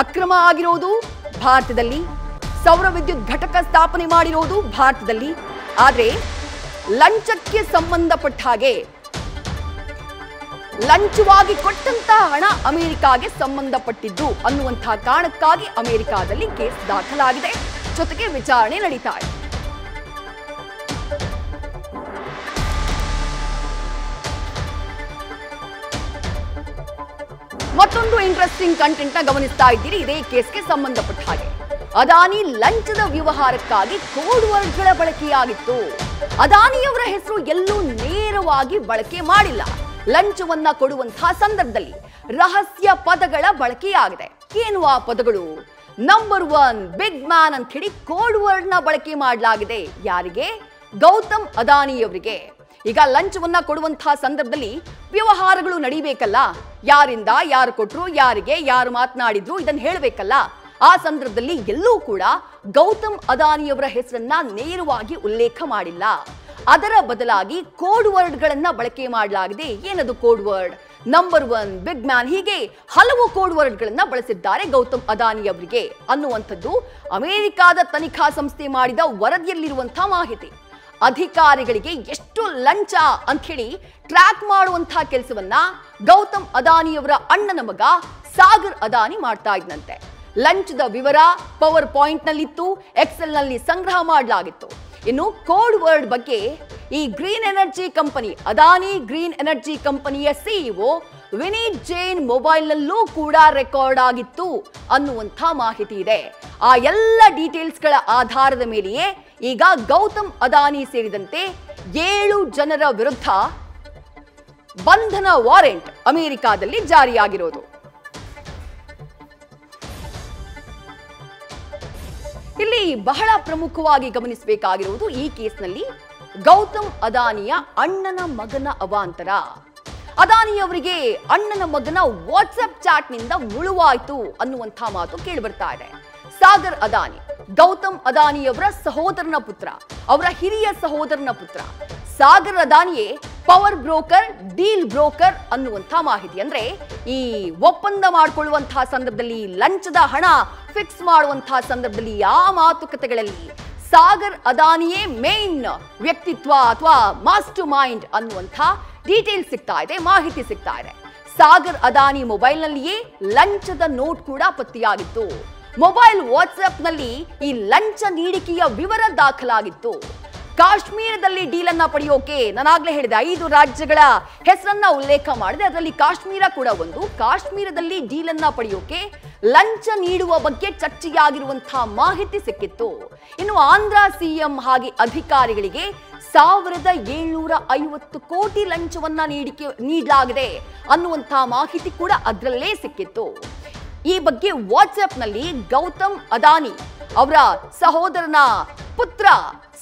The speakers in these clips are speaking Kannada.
ಅಕ್ರಮ ಆಗಿರೋದು ಭಾರತದಲ್ಲಿ, ಸೌರ ವಿದ್ಯುತ್ ಘಟಕ ಸ್ಥಾಪನೆ ಮಾಡಿರೋದು ಭಾರತದಲ್ಲಿ. ಆದರೆ ಲಂಚಕ್ಕೆ ಸಂಬಂಧಪಟ್ಟ ಹಾಗೆ ಲಂಚವಾಗಿ ಕೊಟ್ಟಂತಹ ಹಣ ಅಮೆರಿಕಾಗೆ ಸಂಬಂಧಪಟ್ಟಿದ್ದು ಅನ್ನುವಂತಹ ಕಾರಣಕ್ಕಾಗಿ ಅಮೆರಿಕಾದಲ್ಲಿ ಕೇಸ್ ದಾಖಲಾಗಿದೆ. ಜೊತೆಗೆ ವಿಚಾರಣೆ ನಡೀತಾ ಇದೆ. ಮತ್ತೊಂದು ಇಂಟ್ರೆಸ್ಟಿಂಗ್ ಕಂಟೆಂಟ್ ನ ಗಮನಿಸ್ತಾ ಇದ್ದೀರಿ. ಇದೇ ಕೇಸ್ಗೆ ಸಂಬಂಧಪಟ್ಟ ಹಾಗೆ ಅದಾನಿ ಲಂಚದ ವ್ಯವಹಾರಕ್ಕಾಗಿ ಕೋಡ್ ವರ್ಡ್ಗಳ ಬಳಕೆಯಾಗಿತ್ತು. ಅದಾನಿಯವರ ಹೆಸರು ಎಲ್ಲೂ ನೇರವಾಗಿ ಬಳಕೆ ಮಾಡಿಲ್ಲ. ಲಂಚವನ್ನ ಕೊಡುವಂತಹ ಸಂದರ್ಭದಲ್ಲಿ ರಹಸ್ಯ ಪದಗಳ ಬಳಕೆಯಾಗಿದೆ. ಏನು ಆ ಪದಗಳು? ನಂಬರ್ 1 ಬಿಗ್ ಮ್ಯಾನ್ ಅಂತ ಹೇಳಿ ಕೋಡ್ ವರ್ಡ್ ನ ಬಳಕೆ ಮಾಡಲಾಗಿದೆ. ಯಾರಿಗೆ? ಗೌತಮ್ ಅದಾನಿಯವರಿಗೆ. ಈಗ ಲಂಚವನ್ನ ಕೊಡುವಂತಹ ಸಂದರ್ಭದಲ್ಲಿ ವ್ಯವಹಾರಗಳು ನಡೀಬೇಕಲ್ಲ. ಯಾರಿಂದ ಯಾರು ಕೊಟ್ರು, ಯಾರಿಗೆ ಯಾರು ಮಾತನಾಡಿದ್ರು, ಇದನ್ನು ಹೇಳಬೇಕಲ್ಲ. ಆ ಸಂದರ್ಭದಲ್ಲಿ ಎಲ್ಲೂ ಕೂಡ ಗೌತಮ್ ಅದಾನಿಯವರ ಹೆಸರನ್ನ ನೇರವಾಗಿ ಉಲ್ಲೇಖ ಮಾಡಿಲ್ಲ. ಅದರ ಬದಲಾಗಿ ಕೋಡ್ ವರ್ಡ್ಗಳನ್ನ ಬಳಕೆ ಮಾಡಲಾಗಿದೆ. ಏನದು code word? Number 1 big man, ಹೀಗೆ ಹಲವು ಕೋಡ್ ವರ್ಡ್ಗಳನ್ನ ಬಳಸಿದ್ದಾರೆ ಗೌತಮ್ ಅದಾನಿ ಅವರಿಗೆ ಅನ್ನುವಂಥದ್ದು ಅಮೆರಿಕಾದ ತನಿಖಾ ಸಂಸ್ಥೆ ಮಾಡಿದ ವರದಿಯಲ್ಲಿರುವಂತಹ ಮಾಹಿತಿ. ಅಧಿಕಾರಿಗಳಿಗೆ ಎಷ್ಟು ಲಂಚ ಅಂತ ಹೇಳಿ ಟ್ರ್ಯಾಕ್ ಮಾಡುವಂತಹ ಕೆಲಸವನ್ನ ಗೌತಮ್ ಅದಾನಿಯವರ ಅಣ್ಣನ ಮಗ ಸಾಗರ್ ಅದಾನಿ ಮಾಡ್ತಾ ಇದ್ದಂತೆ. ಲಂಚದ ವಿವರ ಪವರ್ ಪಾಯಿಂಟ್ ನಲ್ಲಿತ್ತು, ಎಕ್ಸೆಲ್ ನಲ್ಲಿ ಸಂಗ್ರಹ ಮಾಡಲಾಗಿತ್ತು. ಇನ್ನು ಕೋಡ್ ವರ್ಡ್ ಬಗ್ಗೆ ಈ green energy company, Adani green energy ಕಂಪನಿಯ ಸಿಇಒ ವಿನೀತ್ ಜೈನ್ ಮೊಬೈಲ್ ನಲ್ಲೂ ಕೂಡ ರೆಕಾರ್ಡ್ ಆಗಿತ್ತು ಅನ್ನುವಂಥ ಮಾಹಿತಿ ಇದೆ. ಆ ಎಲ್ಲ ಡೀಟೇಲ್ಸ್ಗಳ ಆಧಾರದ ಮೇಲೆಯೇ ಈಗ ಗೌತಮ್ ಅದಾನಿ ಸೇರಿದಂತೆ 7 ಜನರ ವಿರುದ್ಧ ಬಂಧನ ವಾರೆಂಟ್ ಅಮೆರಿಕಾದಲ್ಲಿ ಜಾರಿಯಾಗಿರೋದು. ಇಲ್ಲಿ ಬಹಳ ಪ್ರಮುಖವಾಗಿ ಗಮನಿಸಬೇಕಾಗಿರುವುದು ಈ ಕೇಸ್ನಲ್ಲಿ ಗೌತಮ್ ಅದಾನಿಯ ಅಣ್ಣನ ಮಗನ ಅವಾಂತರ. ಅದಾನಿಯವರಿಗೆ ಅಣ್ಣನ ಮಗನ ವಾಟ್ಸ್ಆಪ್ ಚಾಟ್ ನಿಂದ ಮುಳುವಾಯ್ತು ಅನ್ನುವಂಥ ಮಾತು ಕೇಳಿಬರ್ತಾ ಇದೆ. ಸಾಗರ್ ಅದಾನಿ ಗೌತಮ್ ಅದಾನಿಯವರ ಸಹೋದರನ ಪುತ್ರ, ಅವರ ಹಿರಿಯ ಸಹೋದರನ ಪುತ್ರ. ಸಾಗರ್ ಅದಾನಿಯೇ ಪವರ್ ಬ್ರೋಕರ್, ಡೀಲ್ ಬ್ರೋಕರ್ ಅನ್ನುವಂಥ ಮಾಹಿತಿ. ಅಂದ್ರೆ ಈ ಒಪ್ಪಂದ ಮಾಡಿಕೊಳ್ಳುವಂತಹ ಸಂದರ್ಭದಲ್ಲಿ, ಲಂಚದ ಹಣ ಫಿಕ್ಸ್ ಮಾಡುವಂತಹ ಸಂದರ್ಭದಲ್ಲಿ ಆ ಮಾತುಕತೆಗಳಲ್ಲಿ ಸಾಗರ್ ಅದಾನಿಯೇ ಮೇನ್ ವ್ಯಕ್ತಿತ್ವ ಅಥವಾ ಮಾಸ್ಟರ್ ಮೈಂಡ್ ಅನ್ನುವಂಥ ಡೀಟೇಲ್ಸ್ ಸಿಗ್ತಾ ಇದೆ, ಮಾಹಿತಿ ಸಿಗ್ತಾ ಇದೆ. ಸಾಗರ್ ಅದಾನಿ ಮೊಬೈಲ್ ನಲ್ಲಿಯೇ ಲಂಚದ ನೋಟ್ ಕೂಡ ಪತ್ತೆಯಾಗಿತ್ತು. ಮೊಬೈಲ್ ವಾಟ್ಸ್ಆಪ್ ನಲ್ಲಿ ಈ ಲಂಚ ನೀಡಿಕೆಯ ವಿವರ ದಾಖಲಾಗಿತ್ತು. ಕಾಶ್ಮೀರದಲ್ಲಿ ಡೀಲ್ ಅನ್ನ ಪಡೆಯೋಕೆ ನಾನಾಗ್ಲೇ ಹೇಳಿದೆ 5 ರಾಜ್ಯಗಳ ಹೆಸರನ್ನ ಉಲ್ಲೇಖ ಮಾಡಿದೆ, ಅದರಲ್ಲಿ ಕಾಶ್ಮೀರ ಕೂಡ ಒಂದು. ಕಾಶ್ಮೀರದಲ್ಲಿ ಡೀಲ್ ಅನ್ನ ಪಡೆಯೋಕೆ ಲಂಚ ನೀಡುವ ಬಗ್ಗೆ ಚರ್ಚೆಯಾಗಿರುವಂತಹ ಮಾಹಿತಿ ಸಿಕ್ಕಿತ್ತು. ಇನ್ನು ಆಂಧ್ರ ಸಿಎಂ ಹಾಗೆ ಅಧಿಕಾರಿಗಳಿಗೆ 1750 ಕೋಟಿ ಲಂಚವನ್ನ ನೀಡಲಾಗಿದೆ ಅನ್ನುವಂತಹ ಮಾಹಿತಿ ಕೂಡ ಅದರಲ್ಲೇ ಸಿಕ್ಕಿತ್ತು. ಈ ಬಗ್ಗೆ ವಾಟ್ಸ್ಆಪ್ ನಲ್ಲಿ ಗೌತಮ್ ಅದಾನಿ ಅವರ ಸಹೋದರನ ಪುತ್ರ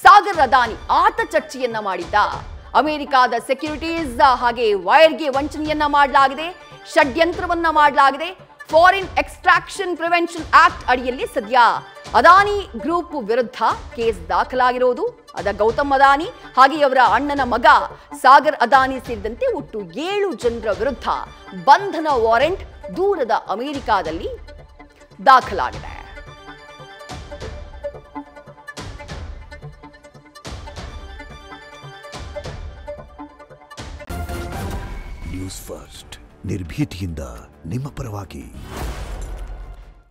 ಸಾಗರ್ ಅದಾನಿ ಆತ ಚರ್ಚೆಯನ್ನ ಮಾಡಿದ್ದ. ಅಮೆರಿಕಾದ ಸೆಕ್ಯೂರಿಟೀಸ್ ಹಾಗೆ ವೈರ್ಗೆ ವಂಚನೆಯನ್ನ ಮಾಡಲಾಗಿದೆ, ಷಡ್ಯಂತ್ರವನ್ನ ಮಾಡಲಾಗಿದೆ. ಫಾರಿನ್ ಎಕ್ಸ್ಟ್ರಾಕ್ಷನ್ ಪ್ರಿವೆನ್ಷನ್ ಆಕ್ಟ್ ಅಡಿಯಲ್ಲಿ ಸದ್ಯ ಅದಾನಿ ಗ್ರೂಪ್ ವಿರುದ್ಧ ಕೇಸ್ ದಾಖಲಾಗಿರೋದು. ಅದ ಗೌತಮ್ ಅದಾನಿ ಹಾಗೆ ಅವರ ಅಣ್ಣನ ಮಗ ಸಾಗರ್ ಅದಾನಿ ಸೇರಿದಂತೆ ಒಟ್ಟು 7 ಜನರ ವಿರುದ್ಧ ಬಂಧನ ವಾರೆಂಟ್ ದೂರದ ಅಮೆರಿಕಾದಲ್ಲಿ ದಾಖಲಾಗಿದೆ. ನ್ಯೂಸ್ ಫಸ್ಟ್, ನಿರ್ಭೀತಿಯಿಂದ ನಿಮ್ಮ ಪರವಾಗಿ.